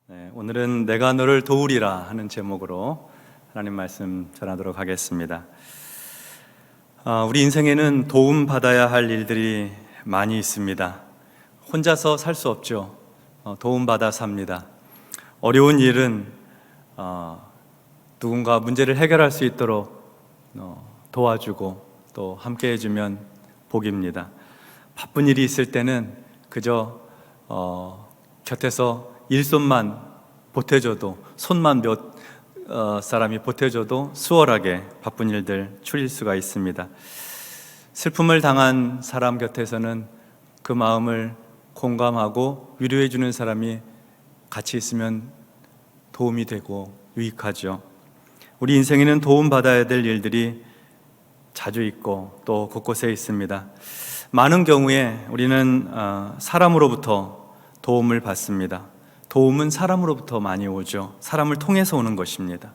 오늘은 내가 너를 도우리라 하는 제목으로 하나님 말씀 전하도록 하겠습니다. 우리 인생에는 도움받아야 할 일들이 많이 있습니다. 혼자서 살 수 없죠. 도움받아 삽니다. 어려운 일은 누군가 문제를 해결할 수 있도록 도와주고 또 함께 해주면 복입니다. 바쁜 일이 있을 때는 그저 곁에서 일손만 보태줘도, 손만 몇 사람이 보태줘도 수월하게 바쁜 일들 추릴 수가 있습니다. 슬픔을 당한 사람 곁에서는 그 마음을 공감하고 위로해 주는 사람이 같이 있으면 도움이 되고 유익하죠. 우리 인생에는 도움받아야 될 일들이 자주 있고 또 곳곳에 있습니다. 많은 경우에 우리는 사람으로부터 도움을 받습니다. 도움은 사람으로부터 많이 오죠. 사람을 통해서 오는 것입니다.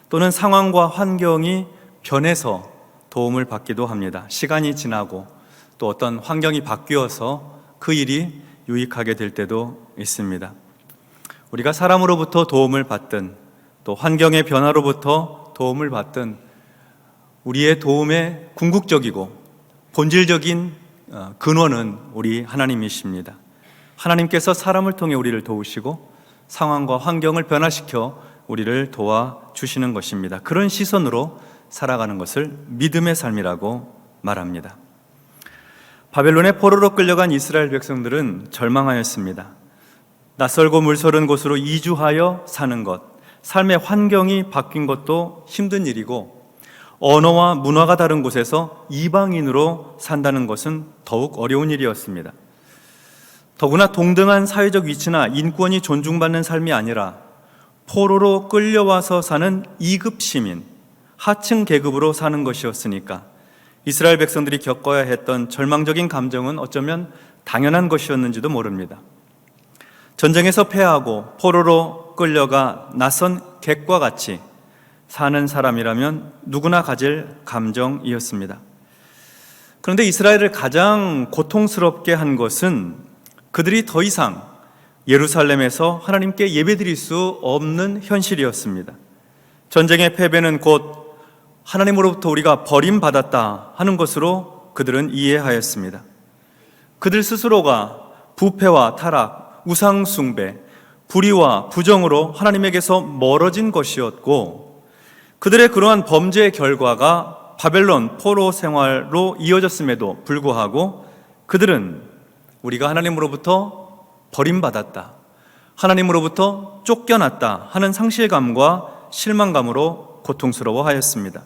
또는 상황과 환경이 변해서 도움을 받기도 합니다. 시간이 지나고 또 어떤 환경이 바뀌어서 그 일이 유익하게 될 때도 있습니다. 우리가 사람으로부터 도움을 받든 또 환경의 변화로부터 도움을 받든 우리의 도움의 궁극적이고 본질적인 근원은 우리 하나님이십니다. 하나님께서 사람을 통해 우리를 도우시고 상황과 환경을 변화시켜 우리를 도와주시는 것입니다. 그런 시선으로 살아가는 것을 믿음의 삶이라고 말합니다. 바벨론의 포로로 끌려간 이스라엘 백성들은 절망하였습니다. 낯설고 물서른 곳으로 이주하여 사는 것, 삶의 환경이 바뀐 것도 힘든 일이고 언어와 문화가 다른 곳에서 이방인으로 산다는 것은 더욱 어려운 일이었습니다. 더구나 동등한 사회적 위치나 인권이 존중받는 삶이 아니라 포로로 끌려와서 사는 2급 시민, 하층 계급으로 사는 것이었으니까 이스라엘 백성들이 겪어야 했던 절망적인 감정은 어쩌면 당연한 것이었는지도 모릅니다. 전쟁에서 패하고 포로로 끌려가 낯선 객과 같이 사는 사람이라면 누구나 가질 감정이었습니다. 그런데 이스라엘을 가장 고통스럽게 한 것은 그들이 더 이상 예루살렘에서 하나님께 예배드릴 수 없는 현실이었습니다. 전쟁의 패배는 곧 하나님으로부터 우리가 버림받았다 하는 것으로 그들은 이해하였습니다. 그들 스스로가 부패와 타락, 우상숭배, 불의와 부정으로 하나님에게서 멀어진 것이었고 그들의 그러한 범죄의 결과가 바벨론 포로 생활로 이어졌음에도 불구하고 그들은 우리가 하나님으로부터 버림받았다, 하나님으로부터 쫓겨났다 하는 상실감과 실망감으로 고통스러워하였습니다.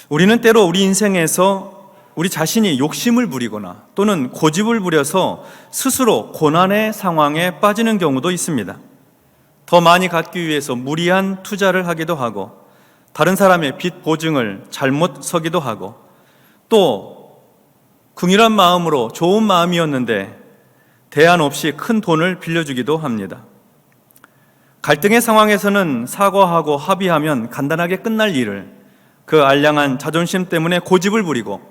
우리는 때로 우리 인생에서 우리 자신이 욕심을 부리거나 또는 고집을 부려서 스스로 고난의 상황에 빠지는 경우도 있습니다. 더 많이 갖기 위해서 무리한 투자를 하기도 하고 다른 사람의 빚 보증을 잘못 서기도 하고 또 긍휼한 마음으로 좋은 마음이었는데 대안 없이 큰 돈을 빌려주기도 합니다. 갈등의 상황에서는 사과하고 합의하면 간단하게 끝날 일을 그 알량한 자존심 때문에 고집을 부리고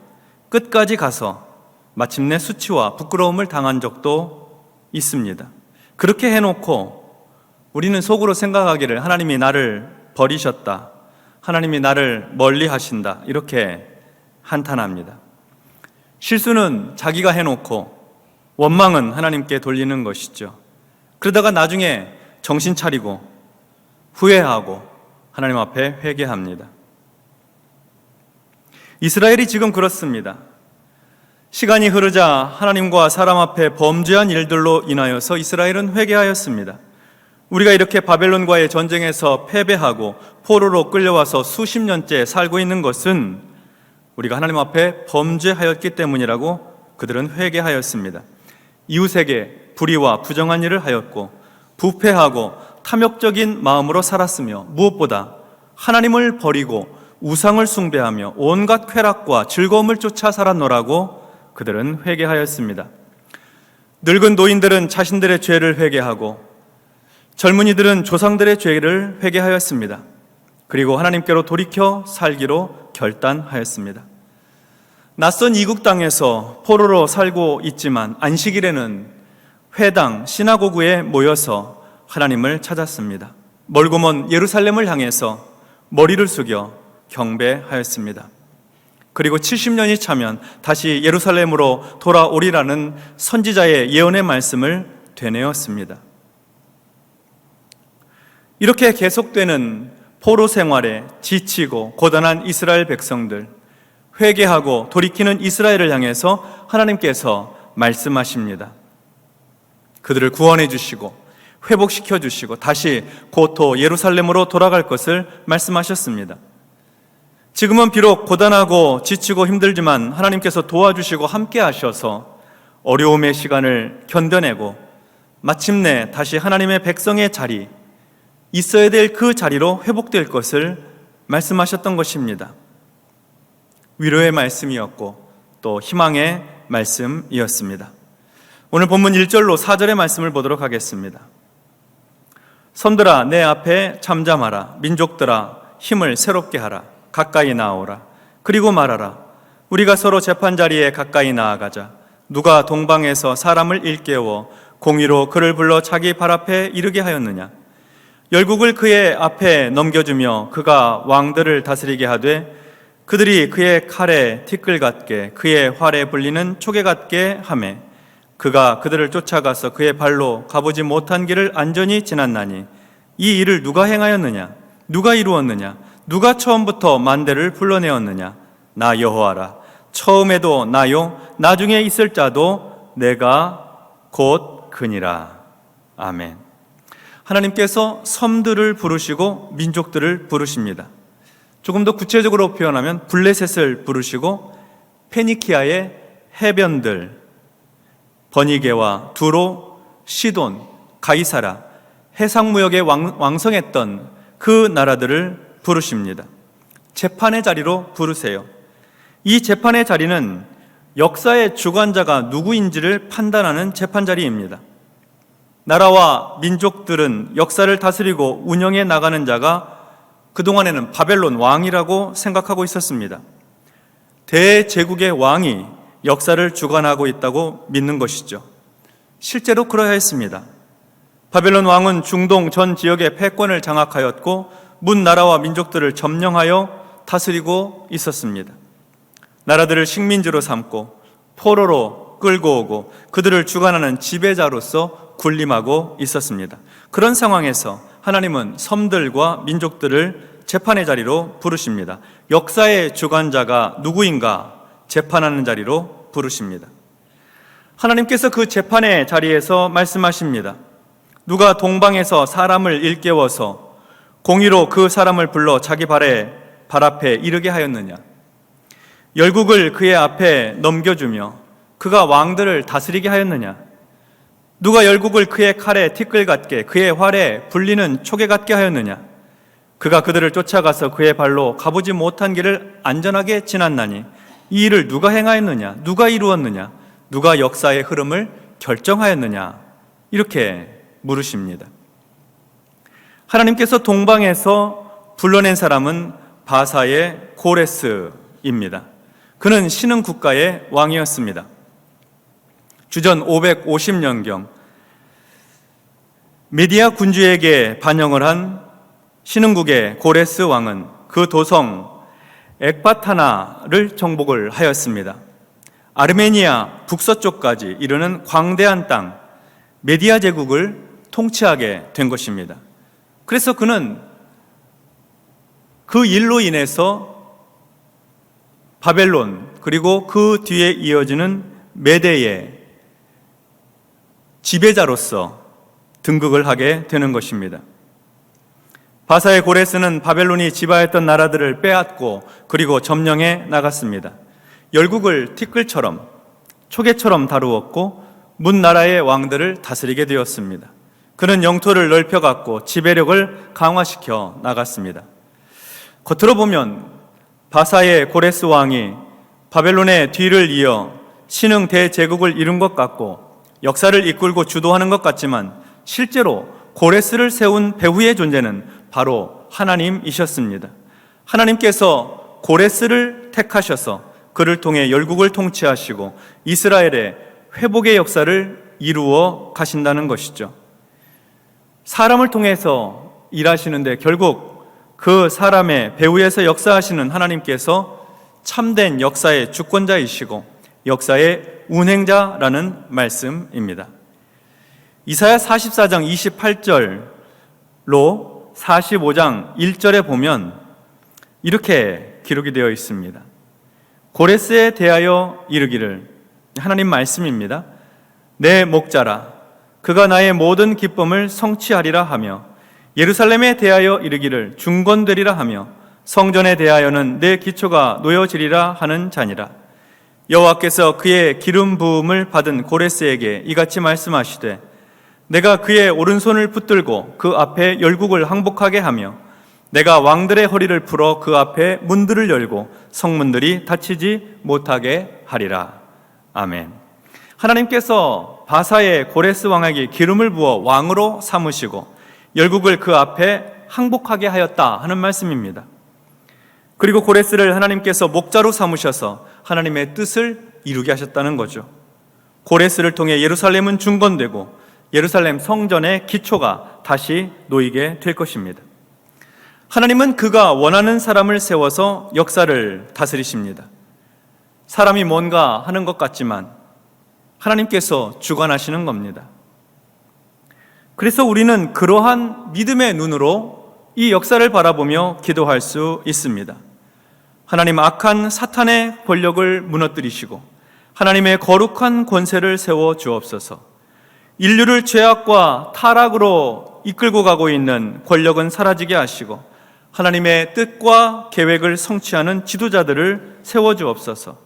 끝까지 가서 마침내 수치와 부끄러움을 당한 적도 있습니다. 그렇게 해놓고 우리는 속으로 생각하기를 하나님이 나를 버리셨다, 하나님이 나를 멀리 하신다 이렇게 한탄합니다. 실수는 자기가 해놓고 원망은 하나님께 돌리는 것이죠. 그러다가 나중에 정신 차리고 후회하고 하나님 앞에 회개합니다. 이스라엘이 지금 그렇습니다. 시간이 흐르자 하나님과 사람 앞에 범죄한 일들로 인하여서 이스라엘은 회개하였습니다. 우리가 이렇게 바벨론과의 전쟁에서 패배하고 포로로 끌려와서 수십 년째 살고 있는 것은 우리가 하나님 앞에 범죄하였기 때문이라고 그들은 회개하였습니다. 이웃에게 불의와 부정한 일을 하였고 부패하고 탐욕적인 마음으로 살았으며 무엇보다 하나님을 버리고 우상을 숭배하며 온갖 쾌락과 즐거움을 쫓아 살았노라고 그들은 회개하였습니다. 늙은 노인들은 자신들의 죄를 회개하고 젊은이들은 조상들의 죄를 회개하였습니다. 그리고 하나님께로 돌이켜 살기로 결단하였습니다. 낯선 이국 땅에서 포로로 살고 있지만 안식일에는 회당, 시나고그에 모여서 하나님을 찾았습니다. 멀고 먼 예루살렘을 향해서 머리를 숙여 경배하였습니다. 그리고 70년이 차면 다시 예루살렘으로 돌아오리라는 선지자의 예언의 말씀을 되뇌었습니다. 이렇게 계속되는 포로 생활에 지치고 고단한 이스라엘 백성들, 회개하고 돌이키는 이스라엘을 향해서 하나님께서 말씀하십니다. 그들을 구원해 주시고 회복시켜 주시고 다시 고토 예루살렘으로 돌아갈 것을 말씀하셨습니다. 지금은 비록 고단하고 지치고 힘들지만 하나님께서 도와주시고 함께 하셔서 어려움의 시간을 견뎌내고 마침내 다시 하나님의 백성의 자리, 있어야 될 그 자리로 회복될 것을 말씀하셨던 것입니다. 위로의 말씀이었고 또 희망의 말씀이었습니다. 오늘 본문 1절로 4절의 말씀을 보도록 하겠습니다. 섬들아 내 앞에 잠잠하라. 민족들아 힘을 새롭게 하라. 가까이 나오라. 그리고 말하라. 우리가 서로 재판자리에 가까이 나아가자. 누가 동방에서 사람을 일깨워 공의로 그를 불러 자기 발 앞에 이르게 하였느냐. 열국을 그의 앞에 넘겨주며 그가 왕들을 다스리게 하되 그들이 그의 칼에 티끌 같게 그의 활에 불리는 초계 같게 하매 그가 그들을 쫓아가서 그의 발로 가보지 못한 길을 안전히 지났나니 이 일을 누가 행하였느냐? 누가 이루었느냐? 누가 처음부터 만대를 불러내었느냐? 나 여호와라. 처음에도 나요 나중에 있을 자도 내가 곧 그니라. 아멘. 하나님께서 섬들을 부르시고 민족들을 부르십니다. 조금 더 구체적으로 표현하면 블레셋을 부르시고 페니키아의 해변들, 버니게와 두로, 시돈, 가이사라, 해상무역에 왕성했던 그 나라들을 부르십니다. 재판의 자리로 부르세요. 이 재판의 자리는 역사의 주관자가 누구인지를 판단하는 재판 자리입니다. 나라와 민족들은 역사를 다스리고 운영해 나가는 자가 그동안에는 바벨론 왕이라고 생각하고 있었습니다. 대제국의 왕이 역사를 주관하고 있다고 믿는 것이죠. 실제로 그러하였습니다. 바벨론 왕은 중동 전 지역의 패권을 장악하였고 문 나라와 민족들을 점령하여 다스리고 있었습니다. 나라들을 식민지로 삼고 포로로 끌고 오고 그들을 주관하는 지배자로서 군림하고 있었습니다. 그런 상황에서 하나님은 섬들과 민족들을 재판의 자리로 부르십니다. 역사의 주관자가 누구인가 재판하는 자리로 부르십니다. 하나님께서 그 재판의 자리에서 말씀하십니다. 누가 동방에서 사람을 일깨워서 공의로 그 사람을 불러 자기 발 앞에 이르게 하였느냐. 열국을 그의 앞에 넘겨주며 그가 왕들을 다스리게 하였느냐. 누가 열국을 그의 칼에 티끌 같게 그의 활에 불리는 초계 같게 하였느냐. 그가 그들을 쫓아가서 그의 발로 가보지 못한 길을 안전하게 지났나니 이 일을 누가 행하였느냐. 누가 이루었느냐. 누가 역사의 흐름을 결정하였느냐. 이렇게 물으십니다. 하나님께서 동방에서 불러낸 사람은 바사의 고레스입니다. 그는 신흥 국가의 왕이었습니다. 주전 550년경 메디아 군주에게 반영을 한 신흥국의 고레스 왕은 그 도성 엑바타나를 정복을 하였습니다. 아르메니아 북서쪽까지 이르는 광대한 땅 메디아 제국을 통치하게 된 것입니다. 그래서 그는 그 일로 인해서 바벨론 그리고 그 뒤에 이어지는 메대의 지배자로서 등극을 하게 되는 것입니다. 바사의 고레스는 바벨론이 지배했던 나라들을 빼앗고 그리고 점령해 나갔습니다. 열국을 티끌처럼 초계처럼 다루었고 문 나라의 왕들을 다스리게 되었습니다. 그는 영토를 넓혀갔고 지배력을 강화시켜 나갔습니다. 겉으로 보면 바사의 고레스 왕이 바벨론의 뒤를 이어 신흥 대제국을 이룬 것 같고 역사를 이끌고 주도하는 것 같지만 실제로 고레스를 세운 배후의 존재는 바로 하나님이셨습니다. 하나님께서 고레스를 택하셔서 그를 통해 열국을 통치하시고 이스라엘의 회복의 역사를 이루어 가신다는 것이죠. 사람을 통해서 일하시는데 결국 그 사람의 배후에서 역사하시는 하나님께서 참된 역사의 주권자이시고 역사의 운행자라는 말씀입니다. 이사야 44장 28절로 45장 1절에 보면 이렇게 기록이 되어 있습니다. 고레스에 대하여 이르기를, 하나님 말씀입니다. 내 목자라, 그가 나의 모든 기쁨을 성취하리라 하며, 예루살렘에 대하여 이르기를 중건되리라 하며, 성전에 대하여는 내 기초가 놓여지리라 하는 자니라. 여호와께서 그의 기름 부음을 받은 고레스에게 이같이 말씀하시되, 내가 그의 오른손을 붙들고 그 앞에 열국을 항복하게 하며, 내가 왕들의 허리를 풀어 그 앞에 문들을 열고 성문들이 닫히지 못하게 하리라. 아멘. 하나님께서 바사의 고레스 왕에게 기름을 부어 왕으로 삼으시고 열국을 그 앞에 항복하게 하였다 하는 말씀입니다. 그리고 고레스를 하나님께서 목자로 삼으셔서 하나님의 뜻을 이루게 하셨다는 거죠. 고레스를 통해 예루살렘은 중건되고 예루살렘 성전의 기초가 다시 놓이게 될 것입니다. 하나님은 그가 원하는 사람을 세워서 역사를 다스리십니다. 사람이 뭔가 하는 것 같지만 하나님께서 주관하시는 겁니다. 그래서 우리는 그러한 믿음의 눈으로 이 역사를 바라보며 기도할 수 있습니다. 하나님, 악한 사탄의 권력을 무너뜨리시고 하나님의 거룩한 권세를 세워 주옵소서. 인류를 죄악과 타락으로 이끌고 가고 있는 권력은 사라지게 하시고 하나님의 뜻과 계획을 성취하는 지도자들을 세워주옵소서.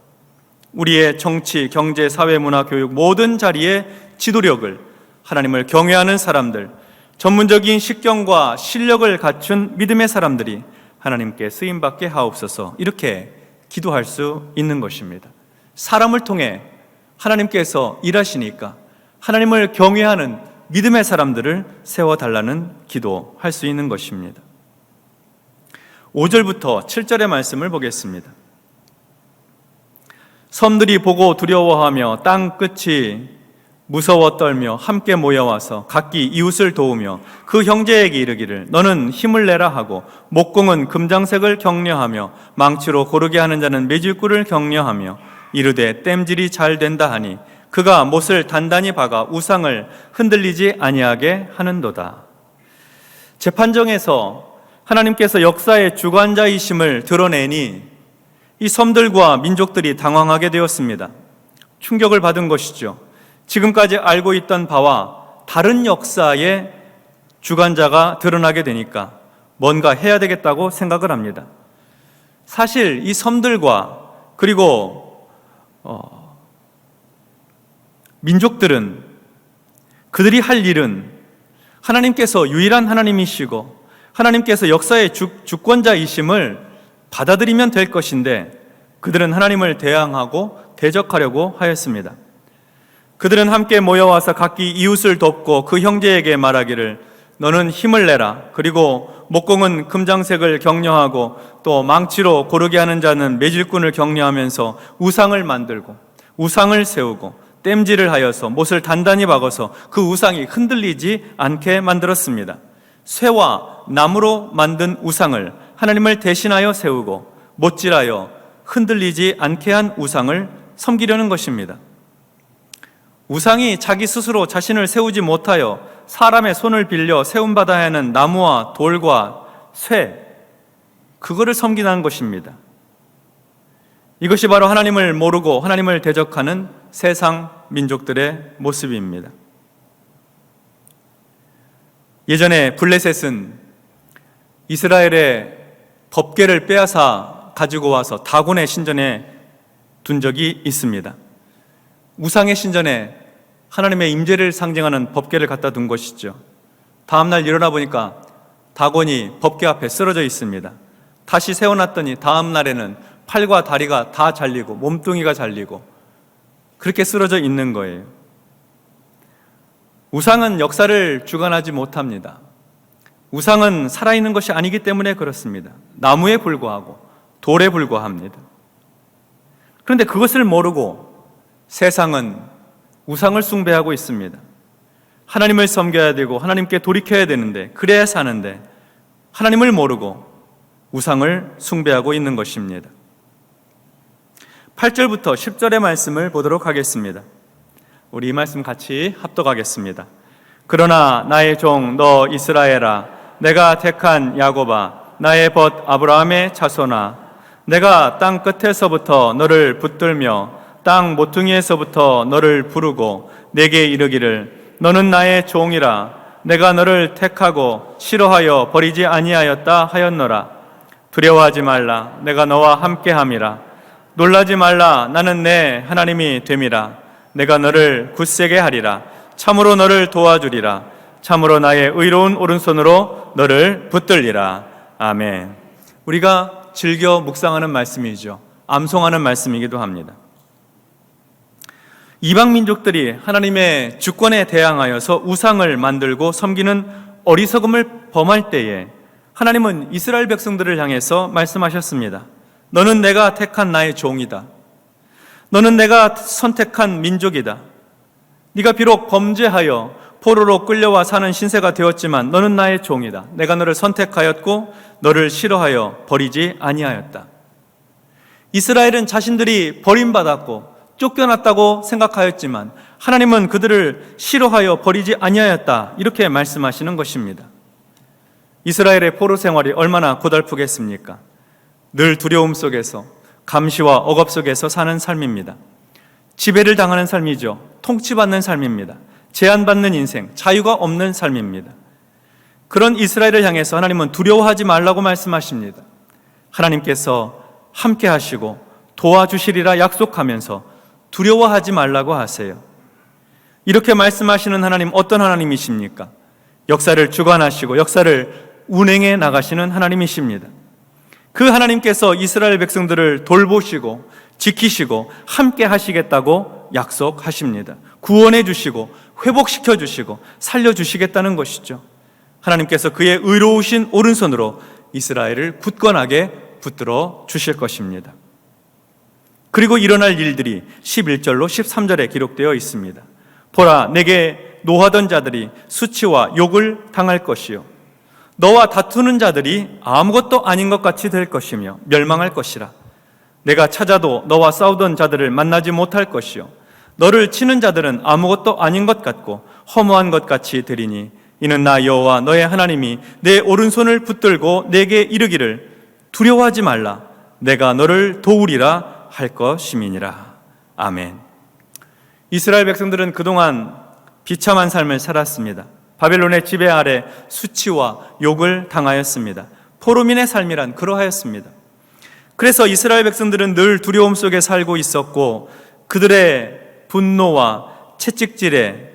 우리의 정치, 경제, 사회, 문화, 교육 모든 자리에 지도력을, 하나님을 경외하는 사람들, 전문적인 식견과 실력을 갖춘 믿음의 사람들이 하나님께 쓰임받게 하옵소서. 이렇게 기도할 수 있는 것입니다. 사람을 통해 하나님께서 일하시니까 하나님을 경외하는 믿음의 사람들을 세워달라는 기도할 수 있는 것입니다. 5절부터 7절의 말씀을 보겠습니다. 섬들이 보고 두려워하며 땅 끝이 무서워 떨며 함께 모여와서 각기 이웃을 도우며 그 형제에게 이르기를, 너는 힘을 내라 하고 목공은 금장색을 격려하며 망치로 고르게 하는 자는 매질꿀을 격려하며 이르되 땜질이 잘 된다 하니 그가 못을 단단히 박아 우상을 흔들리지 아니하게 하는도다. 재판정에서 하나님께서 역사의 주관자이심을 드러내니 이 섬들과 민족들이 당황하게 되었습니다. 충격을 받은 것이죠. 지금까지 알고 있던 바와 다른 역사의 주관자가 드러나게 되니까 뭔가 해야 되겠다고 생각을 합니다. 사실 이 섬들과 그리고 민족들은 그들이 할 일은 하나님께서 유일한 하나님이시고 하나님께서 역사의 주권자이심을 받아들이면 될 것인데 그들은 하나님을 대항하고 대적하려고 하였습니다. 그들은 함께 모여와서 각기 이웃을 돕고 그 형제에게 말하기를, 너는 힘을 내라. 그리고 목공은 금장색을 격려하고 또 망치로 고르게 하는 자는 매질꾼을 격려하면서 우상을 만들고 우상을 세우고 땜질을 하여서 못을 단단히 박아서 그 우상이 흔들리지 않게 만들었습니다. 쇠와 나무로 만든 우상을 하나님을 대신하여 세우고 못질하여 흔들리지 않게 한 우상을 섬기려는 것입니다. 우상이 자기 스스로 자신을 세우지 못하여 사람의 손을 빌려 세움받아야 하는 나무와 돌과 쇠, 그거를 섬기는 것입니다. 이것이 바로 하나님을 모르고 하나님을 대적하는 세상 민족들의 모습입니다. 예전에 블레셋은 이스라엘의 법궤를 빼앗아 가지고 와서 다곤의 신전에 둔 적이 있습니다. 우상의 신전에 하나님의 임재를 상징하는 법궤를 갖다 둔 것이죠. 다음날 일어나 보니까 다곤이 법궤 앞에 쓰러져 있습니다. 다시 세워놨더니 다음 날에는 팔과 다리가 다 잘리고 몸뚱이가 잘리고 그렇게 쓰러져 있는 거예요. 우상은 역사를 주관하지 못합니다. 우상은 살아있는 것이 아니기 때문에 그렇습니다. 나무에 불과하고 돌에 불과합니다. 그런데 그것을 모르고 세상은 우상을 숭배하고 있습니다. 하나님을 섬겨야 되고 하나님께 돌이켜야 되는데, 그래야 사는데 하나님을 모르고 우상을 숭배하고 있는 것입니다. 8절부터 10절의 말씀을 보도록 하겠습니다. 우리 이 말씀 같이 합독하겠습니다. 그러나 나의 종 너 이스라엘아, 내가 택한 야곱아, 나의 벗 아브라함의 자손아, 내가 땅 끝에서부터 너를 붙들며 땅 모퉁이에서부터 너를 부르고 내게 이르기를 너는 나의 종이라, 내가 너를 택하고 싫어하여 버리지 아니하였다 하였노라. 두려워하지 말라, 내가 너와 함께함이라. 놀라지 말라, 나는 내 하나님이 됨이라. 내가 너를 굳세게 하리라. 참으로 너를 도와주리라. 참으로 나의 의로운 오른손으로 너를 붙들리라. 아멘. 우리가 즐겨 묵상하는 말씀이죠. 암송하는 말씀이기도 합니다. 이방 민족들이 하나님의 주권에 대항하여서 우상을 만들고 섬기는 어리석음을 범할 때에 하나님은 이스라엘 백성들을 향해서 말씀하셨습니다. 너는 내가 택한 나의 종이다. 너는 내가 선택한 민족이다. 네가 비록 범죄하여 포로로 끌려와 사는 신세가 되었지만 너는 나의 종이다. 내가 너를 선택하였고 너를 싫어하여 버리지 아니하였다. 이스라엘은 자신들이 버림받았고 쫓겨났다고 생각하였지만 하나님은 그들을 싫어하여 버리지 아니하였다, 이렇게 말씀하시는 것입니다. 이스라엘의 포로 생활이 얼마나 고달프겠습니까? 늘 두려움 속에서, 감시와 억압 속에서 사는 삶입니다. 지배를 당하는 삶이죠. 통치받는 삶입니다. 제한받는 인생, 자유가 없는 삶입니다. 그런 이스라엘을 향해서 하나님은 두려워하지 말라고 말씀하십니다. 하나님께서 함께 하시고 도와주시리라 약속하면서 두려워하지 말라고 하세요. 이렇게 말씀하시는 하나님, 어떤 하나님이십니까? 역사를 주관하시고 역사를 운행해 나가시는 하나님이십니다. 그 하나님께서 이스라엘 백성들을 돌보시고 지키시고 함께 하시겠다고 약속하십니다. 구원해 주시고 회복시켜 주시고 살려 주시겠다는 것이죠. 하나님께서 그의 의로우신 오른손으로 이스라엘을 굳건하게 붙들어 주실 것입니다. 그리고 일어날 일들이 11절로 13절에 기록되어 있습니다. 보라, 내게 노하던 자들이 수치와 욕을 당할 것이요, 너와 다투는 자들이 아무것도 아닌 것 같이 될 것이며 멸망할 것이라. 내가 찾아도 너와 싸우던 자들을 만나지 못할 것이요, 너를 치는 자들은 아무것도 아닌 것 같고 허무한 것 같이 되리니 이는 나 여호와 너의 하나님이 내 오른손을 붙들고 내게 이르기를 두려워하지 말라, 내가 너를 도우리라 할 것임이니라. 아멘. 이스라엘 백성들은 그동안 비참한 삶을 살았습니다. 바벨론의 지배 아래 수치와 욕을 당하였습니다. 포로민의 삶이란 그러하였습니다. 그래서 이스라엘 백성들은 늘 두려움 속에 살고 있었고 그들의 분노와 채찍질에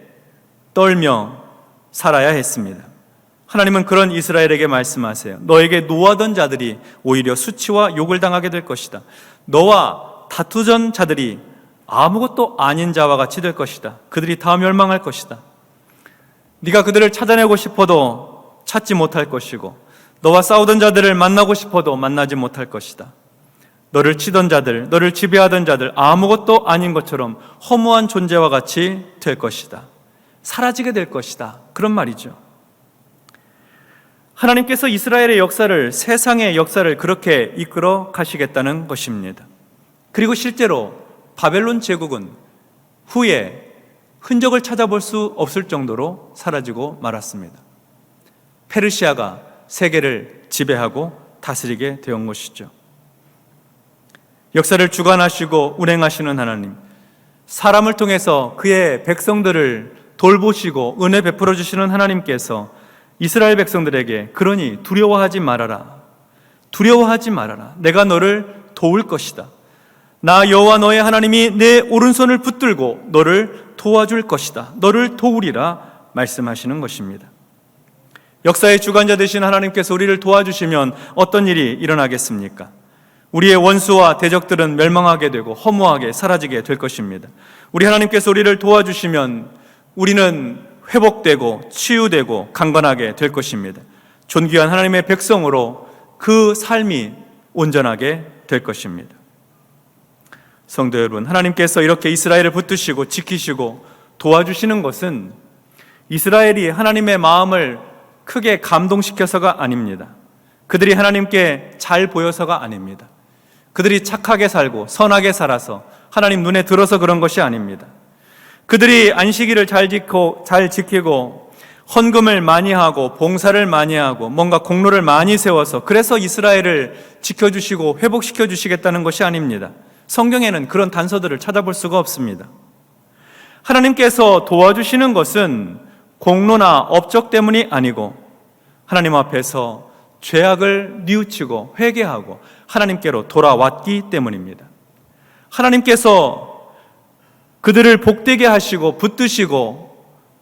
떨며 살아야 했습니다. 하나님은 그런 이스라엘에게 말씀하세요. 너에게 노하던 자들이 오히려 수치와 욕을 당하게 될 것이다. 너와 다투던 자들이 아무것도 아닌 자와 같이 될 것이다. 그들이 다 멸망할 것이다. 네가 그들을 찾아내고 싶어도 찾지 못할 것이고 너와 싸우던 자들을 만나고 싶어도 만나지 못할 것이다. 너를 치던 자들, 너를 지배하던 자들 아무것도 아닌 것처럼 허무한 존재와 같이 될 것이다. 사라지게 될 것이다. 그런 말이죠. 하나님께서 이스라엘의 역사를, 세상의 역사를 그렇게 이끌어 가시겠다는 것입니다. 그리고 실제로 바벨론 제국은 후에 흔적을 찾아볼 수 없을 정도로 사라지고 말았습니다. 페르시아가 세계를 지배하고 다스리게 되온 것이죠. 역사를 주관하시고 운행하시는 하나님, 사람을 통해서 그의 백성들을 돌보시고 은혜 베풀어 주시는 하나님께서 이스라엘 백성들에게 그러니 두려워하지 말아라. 두려워하지 말아라. 내가 너를 도울 것이다. 나 여호와 너의 하나님이 내 오른손을 붙들고 너를 도와줄 것이다. 너를 도우리라 말씀하시는 것입니다. 역사의 주관자 되신 하나님께서 우리를 도와주시면 어떤 일이 일어나겠습니까? 우리의 원수와 대적들은 멸망하게 되고 허무하게 사라지게 될 것입니다. 우리 하나님께서 우리를 도와주시면 우리는 회복되고 치유되고 강건하게 될 것입니다. 존귀한 하나님의 백성으로 그 삶이 온전하게 될 것입니다. 성도 여러분, 하나님께서 이렇게 이스라엘을 붙드시고 지키시고 도와주시는 것은 이스라엘이 하나님의 마음을 크게 감동시켜서가 아닙니다. 그들이 하나님께 잘 보여서가 아닙니다. 그들이 착하게 살고 선하게 살아서 하나님 눈에 들어서 그런 것이 아닙니다. 그들이 안식일을 잘 지키고 헌금을 많이 하고 봉사를 많이 하고 뭔가 공로를 많이 세워서 그래서 이스라엘을 지켜주시고 회복시켜 주시겠다는 것이 아닙니다. 성경에는 그런 단서들을 찾아볼 수가 없습니다. 하나님께서 도와주시는 것은 공로나 업적 때문이 아니고 하나님 앞에서 죄악을 뉘우치고 회개하고 하나님께로 돌아왔기 때문입니다. 하나님께서 그들을 복되게 하시고 붙드시고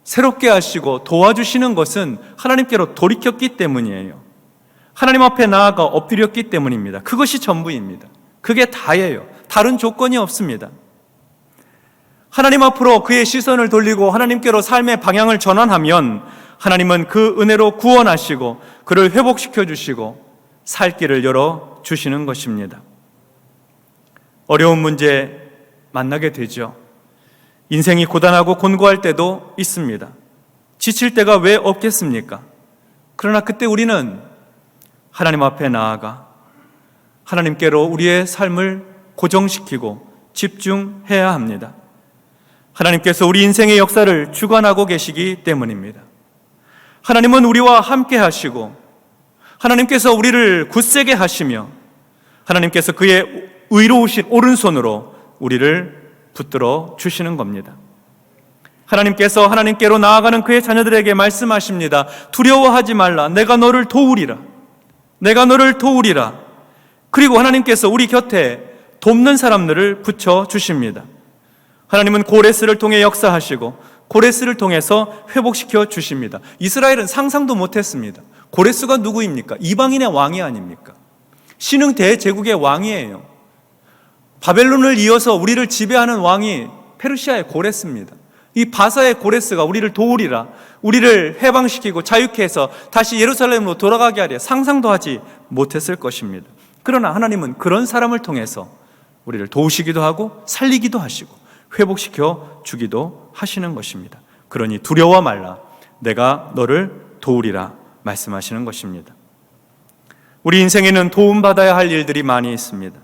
새롭게 하시고 도와주시는 것은 하나님께로 돌이켰기 때문이에요. 하나님 앞에 나아가 엎드렸기 때문입니다. 그것이 전부입니다. 그게 다예요. 다른 조건이 없습니다. 하나님 앞으로 그의 시선을 돌리고 하나님께로 삶의 방향을 전환하면 하나님은 그 은혜로 구원하시고 그를 회복시켜 주시고 살 길을 열어 주시는 것입니다. 어려운 문제 만나게 되죠. 인생이 고단하고 곤고할 때도 있습니다. 지칠 때가 왜 없겠습니까? 그러나 그때 우리는 하나님 앞에 나아가 하나님께로 우리의 삶을 고정시키고 집중해야 합니다. 하나님께서 우리 인생의 역사를 주관하고 계시기 때문입니다. 하나님은 우리와 함께 하시고 하나님께서 우리를 굳세게 하시며 하나님께서 그의 의로우신 오른손으로 우리를 붙들어 주시는 겁니다. 하나님께서 하나님께로 나아가는 그의 자녀들에게 말씀하십니다. 두려워하지 말라. 내가 너를 도우리라. 내가 너를 도우리라. 그리고 하나님께서 우리 곁에 돕는 사람들을 붙여 주십니다. 하나님은 고레스를 통해 역사하시고 고레스를 통해서 회복시켜 주십니다. 이스라엘은 상상도 못했습니다. 고레스가 누구입니까? 이방인의 왕이 아닙니까? 신흥 대제국의 왕이에요. 바벨론을 이어서 우리를 지배하는 왕이 페르시아의 고레스입니다. 이 바사의 고레스가 우리를 도우리라, 우리를 해방시키고 자유케 해서 다시 예루살렘으로 돌아가게 하랴 상상도 하지 못했을 것입니다. 그러나 하나님은 그런 사람을 통해서 우리를 도우시기도 하고 살리기도 하시고 회복시켜 주기도 하시는 것입니다. 그러니 두려워 말라. 내가 너를 도우리라 말씀하시는 것입니다. 우리 인생에는 도움받아야 할 일들이 많이 있습니다.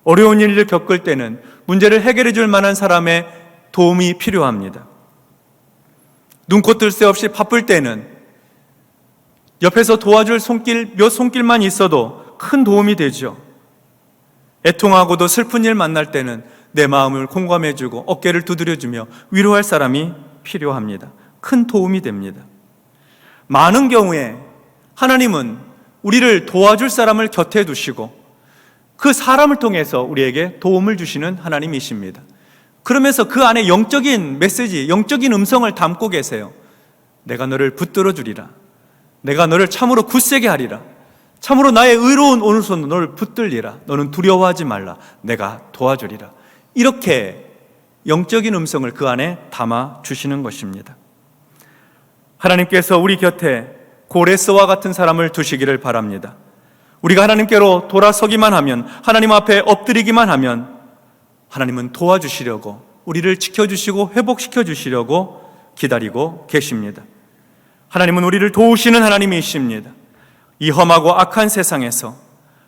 어려운 일을 겪을 때는 문제를 해결해 줄 만한 사람의 도움이 필요합니다. 눈코 뜰 새 없이 바쁠 때는 옆에서 도와줄 몇 손길만 있어도 큰 도움이 되죠. 애통하고도 슬픈 일 만날 때는 내 마음을 공감해주고 어깨를 두드려주며 위로할 사람이 필요합니다. 큰 도움이 됩니다. 많은 경우에 하나님은 우리를 도와줄 사람을 곁에 두시고 그 사람을 통해서 우리에게 도움을 주시는 하나님이십니다. 그러면서 그 안에 영적인 메시지, 영적인 음성을 담고 계세요. 내가 너를 붙들어 주리라. 내가 너를 참으로 굳세게 하리라. 참으로 나의 의로운 오른손으로 너를 붙들리라. 너는 두려워하지 말라. 내가 도와주리라. 이렇게 영적인 음성을 그 안에 담아 주시는 것입니다. 하나님께서 우리 곁에 고레스와 같은 사람을 두시기를 바랍니다. 우리가 하나님께로 돌아서기만 하면, 하나님 앞에 엎드리기만 하면 하나님은 도와주시려고, 우리를 지켜주시고 회복시켜 주시려고 기다리고 계십니다. 하나님은 우리를 도우시는 하나님이십니다. 이 험하고 악한 세상에서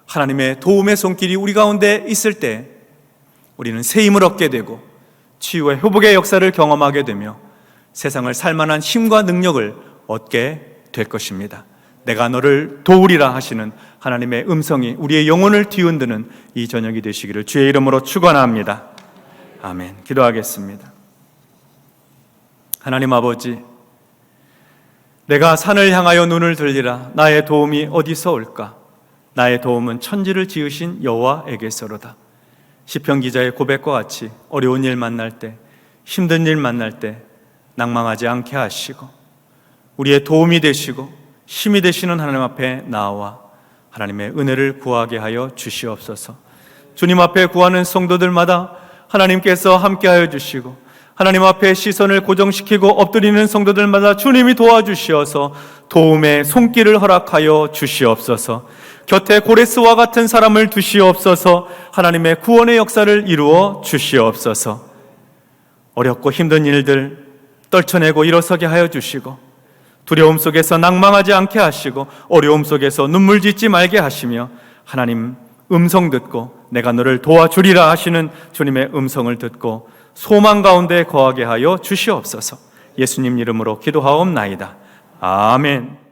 하나님의 도움의 손길이 우리 가운데 있을 때 우리는 새 힘을 얻게 되고 치유와 회복의 역사를 경험하게 되며 세상을 살만한 힘과 능력을 얻게 될 것입니다. 내가 너를 도우리라 하시는 하나님의 음성이 우리의 영혼을 뒤흔드는 이 저녁이 되시기를 주의 이름으로 축원합니다. 아멘. 기도하겠습니다. 하나님 아버지, 내가 산을 향하여 눈을 들리라. 나의 도움이 어디서 올까? 나의 도움은 천지를 지으신 여호와에게서로다. 시편 기자의 고백과 같이 어려운 일 만날 때, 힘든 일 만날 때 낭망하지 않게 하시고 우리의 도움이 되시고 힘이 되시는 하나님 앞에 나와 하나님의 은혜를 구하게 하여 주시옵소서. 주님 앞에 구하는 성도들마다 하나님께서 함께하여 주시고 하나님 앞에 시선을 고정시키고 엎드리는 성도들마다 주님이 도와주시어서 도움의 손길을 허락하여 주시옵소서. 곁에 고레스와 같은 사람을 두시옵소서. 하나님의 구원의 역사를 이루어 주시옵소서. 어렵고 힘든 일들 떨쳐내고 일어서게 하여 주시고, 두려움 속에서 낭망하지 않게 하시고, 어려움 속에서 눈물 짓지 말게 하시며, 하나님 음성 듣고 내가 너를 도와주리라 하시는 주님의 음성을 듣고 소망 가운데 거하게 하여 주시옵소서. 예수님 이름으로 기도하옵나이다. 아멘.